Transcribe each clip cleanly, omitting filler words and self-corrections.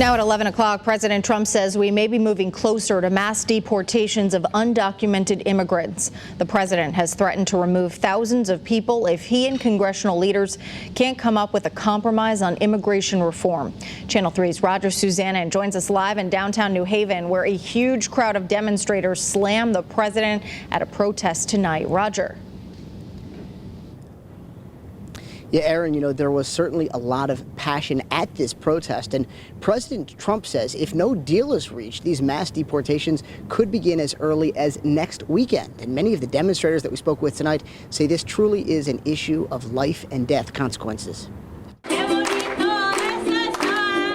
Now at 11 o'clock, President Trump says we may be moving closer to mass deportations of undocumented immigrants. The president has threatened to remove thousands of people if he and congressional leaders can't come up with a compromise on immigration reform. Channel 3's Roger Susanna joins us live in downtown New Haven, where a huge crowd of demonstrators slammed the president at a protest tonight. Roger. Yeah, Aaron, there was certainly a lot of passion at this protest, and President Trump says if no deal is reached, these mass deportations could begin as early as next weekend. And many of the demonstrators that we spoke with tonight say this truly is an issue of life and death consequences.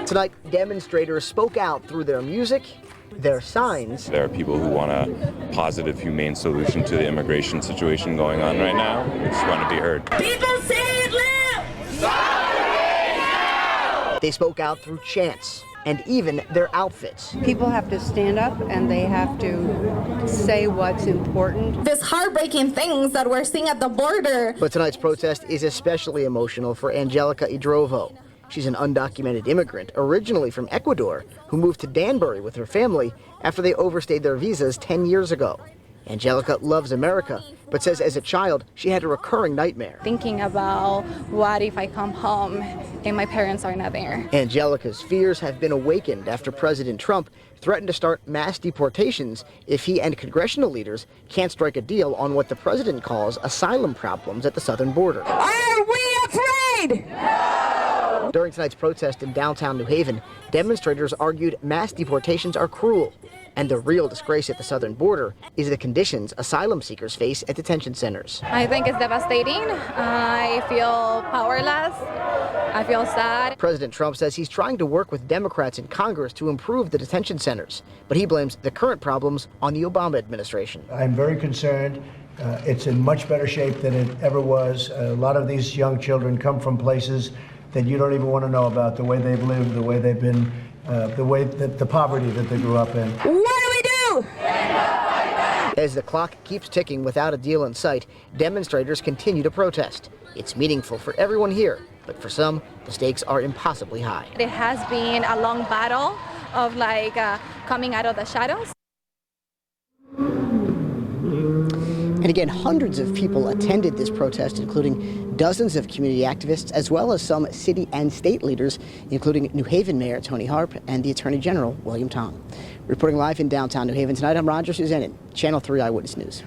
Tonight, demonstrators spoke out through their music, their signs. There are people who want a positive, humane solution to the immigration situation going on right now. We just want to be heard. People say it loud! They spoke out through chants and even their outfits. People have to stand up and they have to say what's important. This heartbreaking things that we're seeing at the border. But tonight's protest is especially emotional for Angelica Idrovo. She's an undocumented immigrant, originally from Ecuador, who moved to Danbury with her family after they overstayed their visas 10 years ago. Angelica loves America, but says as a child she had a recurring nightmare. Thinking about what if I come home and my parents are not there. Angelica's fears have been awakened after President Trump threatened to start mass deportations if he and congressional leaders can't strike a deal on what the president calls asylum problems at the southern border. Are we afraid? No! During tonight's protest in downtown New Haven, demonstrators argued mass deportations are cruel. And the real disgrace at the southern border is the conditions asylum seekers face at detention centers. I think it's devastating. I feel powerless. I feel sad. President Trump says he's trying to work with Democrats in Congress to improve the detention centers, but he blames the current problems on the Obama administration. I'm very concerned. It's in much better shape than it ever was. A lot of these young children come from places that you don't even want to know about, the way they've lived, the way they've been, the poverty that they grew up in. What do we do? As the clock keeps ticking without a deal in sight, demonstrators continue to protest. It's meaningful for everyone here, but for some, the stakes are impossibly high. It has been a long battle of coming out of the shadows. And again, hundreds of people attended this protest, including dozens of community activists, as well as some city and state leaders, including New Haven Mayor Tony Harp and the Attorney General William Tong. Reporting live in downtown New Haven tonight, I'm Roger Susanna, Channel 3 Eyewitness News.